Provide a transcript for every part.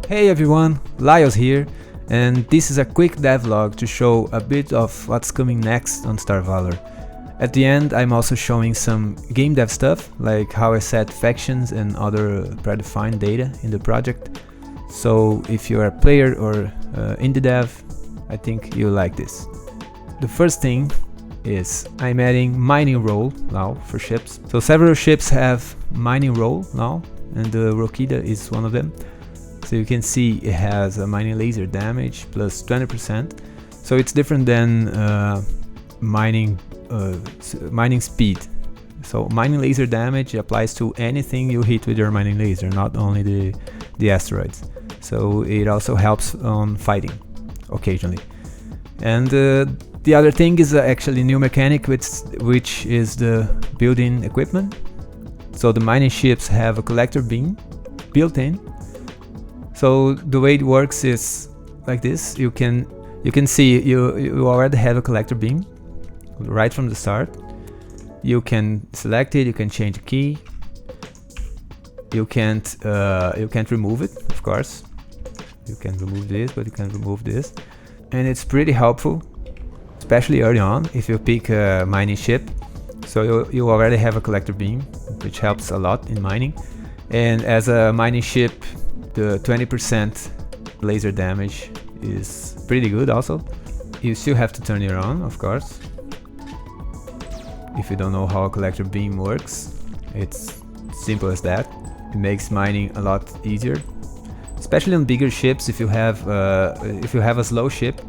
Hey everyone, Laious here, and this is a quick devlog to show a bit of what's coming next on Star Valor. At the end I'm also showing some game dev stuff, like how I set factions and other predefined data in the project. So if you're a player or indie dev, I think you'll like this. The first thing is I'm adding mining role now for ships. So several ships have mining role now, and the Rokida is one of them. So you can see it has a mining laser damage plus 20%. So it's different than mining speed. So mining laser damage applies to anything you hit with your mining laser, not only the asteroids. So it also helps on fighting occasionally. And the other thing is actually new mechanic, which is the building equipment. So the mining ships have a collector beam built in. So the way it works is like this. You can see you already have a collector beam right from the start. You can select it. You can change the key. You can't remove it, of course. You can remove this, but you can remove this, and it's pretty helpful, especially early on if you pick a mining ship. So you already have a collector beam, which helps a lot in mining. And as a mining ship, the 20% laser damage is pretty good also. You still have to turn it on, of course. If you don't know how a collector beam works, it's simple as that. It makes mining a lot easier, especially on bigger ships. If you have a slow ship,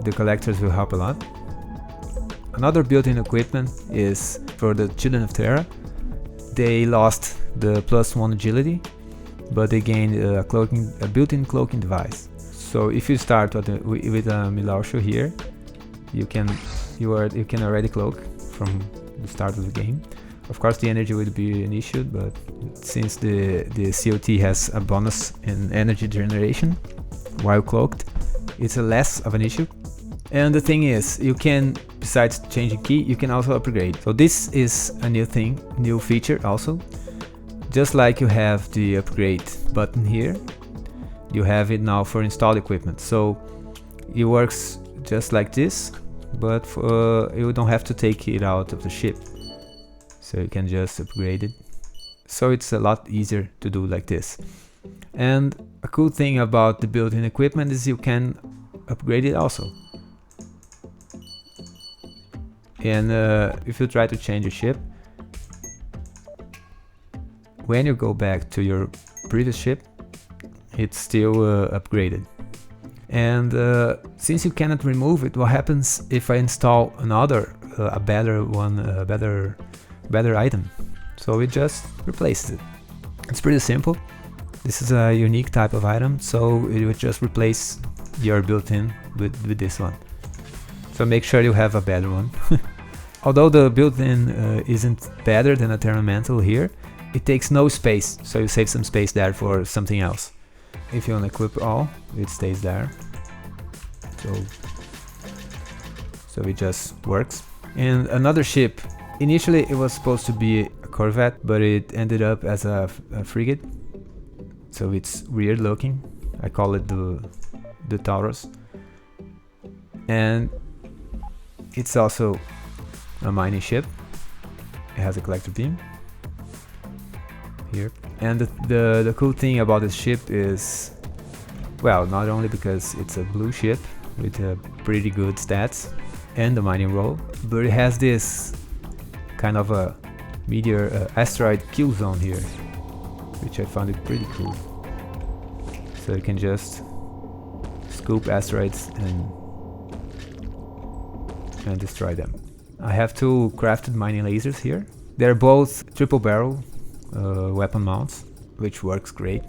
the collectors will help a lot. Another built-in equipment is for the Children of Terra. They lost the +1 agility, but they gained a built-in cloaking device. So if you start with a Milausho here, you can already cloak from the start of the game. Of course, the energy will be an issue, but since the COT has a bonus in energy generation while cloaked, it's less of an issue. And the thing is, you can, besides changing key, you can also upgrade. So this is a new feature also. Just like you have the upgrade button here, you have it now for installed equipment. So it works just like this, but you don't have to take it out of the ship. So you can just upgrade it. So it's a lot easier to do like this. And a cool thing about the built-in equipment is you can upgrade it also. And if you try to change your ship, when you go back to your previous ship, it's still upgraded. And since you cannot remove it, what happens if I install another, a better one, better item? So it just replaces it. It's pretty simple. This is a unique type of item, so it would just replace your built-in with this one. So make sure you have a better one. Although the built-in isn't better than a Terra Mantle here, it takes no space, so you save some space there for something else. If you unequip all, it stays there. So it just works. And another ship, initially it was supposed to be a corvette, but it ended up as a frigate. So it's weird looking. I call it the Taurus. And it's also a mining ship. It has a collector beam here. And the cool thing about this ship is, well, not only because it's a blue ship with pretty good stats and the mining role, but it has this kind of a meteor asteroid kill zone here, which I found it pretty cool. So you can just scoop asteroids and destroy them. I have two crafted mining lasers here. They're both triple barrel weapon mounts, which works great.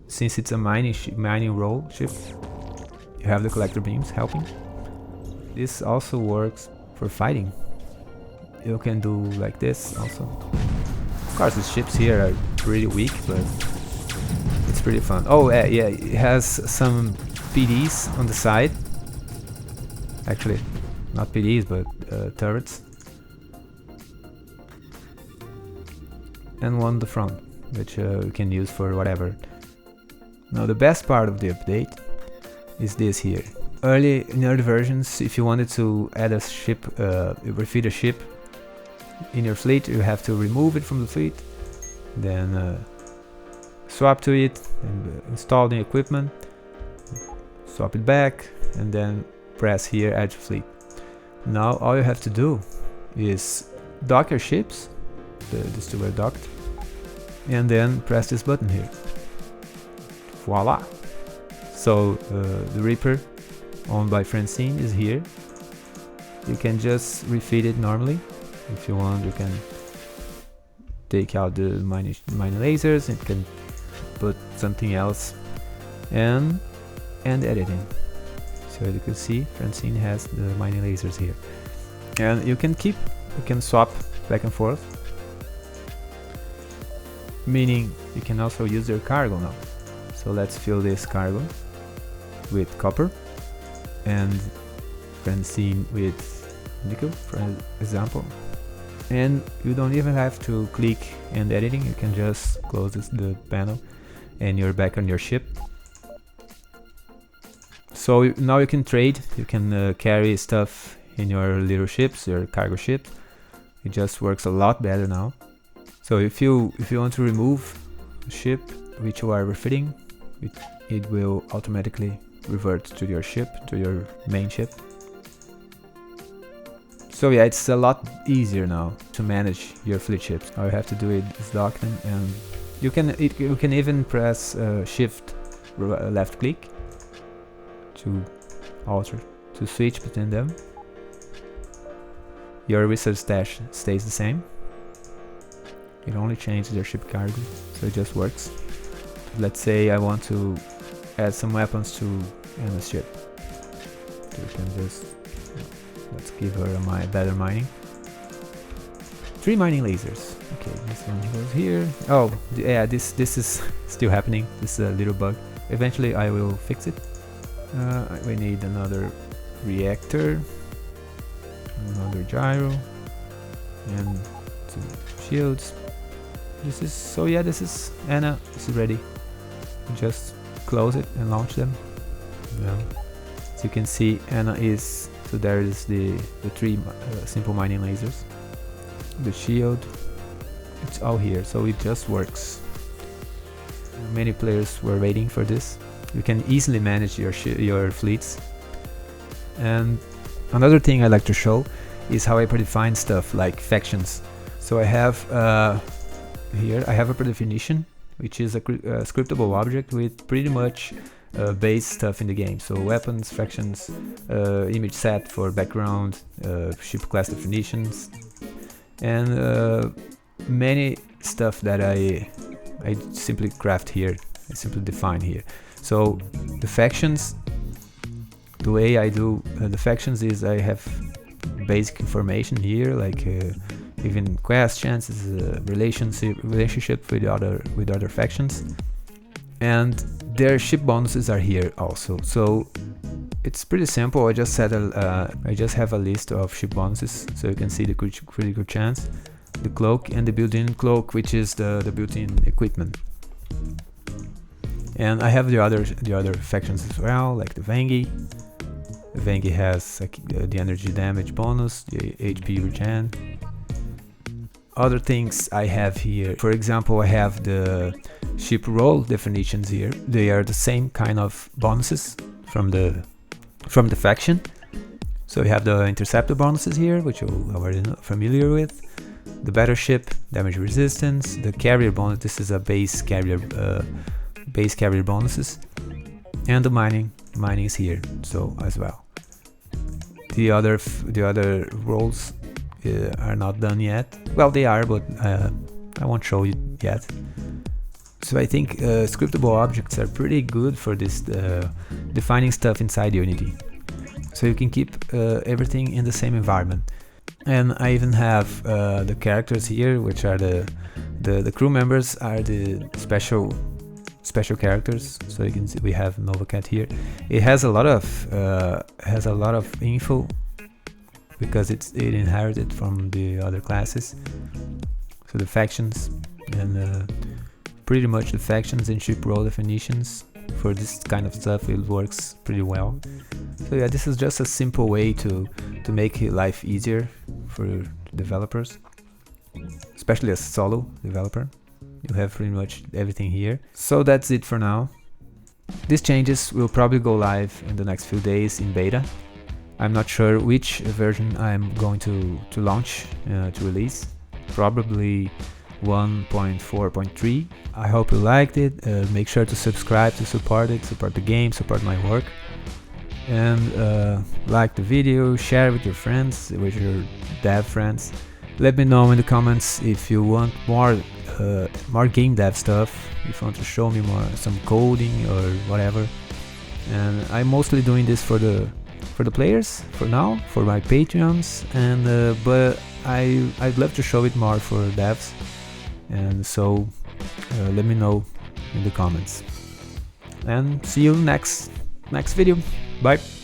Since it's a mining role ship, you have the collector beams helping. This also works for fighting. You can do like this also. Of course, the ships here are pretty weak, but it's pretty fun. Oh yeah, it has some PDs on the side. Actually, not PDs, but turrets. And one the front, which you can use for whatever. Now the best part of the update is this here. In early versions, if you wanted to add a ship, refit a ship in your fleet, you have to remove it from the fleet, then swap to it and install the equipment, swap it back, and then press here add to fleet. Now all you have to do is dock your ships, these two were docked, and then press this button here. Voila! So the Reaper owned by Francine is here. You can just refit it normally. If you want, you can take out the mining lasers and can put something else and editing. So you can see Francine has the mining lasers here, and you can swap back and forth, meaning you can also use their cargo now. So let's fill this cargo with copper and Francine with nickel, for example. And you don't even have to click end editing, you can just close the panel and you're back on your ship. So now you can trade, you can carry stuff in your little ships, your cargo ships. It just works a lot better now. So if you want to remove a ship which you are refitting, it will automatically revert to your ship, to your main ship. So yeah, it's a lot easier now to manage your fleet ships. All you have to do is dock them, and you can even press shift left click to alter, to switch between them. Your research stash stays the same. It only changes your ship cargo, so it just works. Let's say I want to add some weapons to Anna's ship. So we can just, let's give her a better mining. 3 mining lasers. Okay, this one goes here. Oh, yeah, this is still happening. This is a little bug. Eventually I will fix it. We need another reactor, another gyro, and some shields. This is Anna. This is ready. Just close it and launch them. Yeah. So you can see Anna is, so there is the 3 simple mining lasers, the shield, it's all here, so it just works. Many players were waiting for this. You can easily manage your fleets. And another thing I like to show is how I predefine stuff like factions. So I have here I have a predefinition, which is a scriptable object with pretty much base stuff in the game. So weapons, factions, image set for background, ship class definitions, and many stuff that I simply craft here, I simply define here. So the factions, the way I do the factions is I have basic information here, like even quest chances, relationship with other factions, and their ship bonuses are here also. So it's pretty simple. I just have a list of ship bonuses, so you can see the critical chance, the cloak, and the built-in cloak, which is the built-in equipment. And I have the other factions as well, like the Vangi. The Vangi has the energy damage bonus, the HP regen. Other things I have here, for example, I have the ship role definitions here. They are the same kind of bonuses from the faction. So we have the interceptor bonuses here, which you're already familiar with. The better ship, damage resistance, the carrier bonus. This is a base carrier bonuses, and the mining is here. So as well, the other roles are not done yet. Well, they are, but I won't show you yet. So I think scriptable objects are pretty good for this defining stuff inside Unity. So you can keep everything in the same environment. And I even have the characters here, which are the crew members are the special characters. So you can see we have Novacat here. It has a lot of info because it inherited from the other classes. So the factions and pretty much the factions and ship role definitions For this kind of stuff it works pretty well. So yeah, this is just a simple way to make life easier for developers, especially a solo developer. You have pretty much everything here. So that's it for now. These changes will probably go live in the next few days in beta. I'm not sure which version I'm going to launch, to release. Probably 1.4.3. I hope you liked it. Make sure to subscribe to support it, support the game, support my work. And like the video, share with your friends, with your dev friends. Let me know in the comments if you want more game dev stuff, if you want to show me some coding or whatever. And I'm mostly doing this for the players for now, for my Patreons, and but I'd love to show it more for devs, and so let me know in the comments. And see you next video. Bye.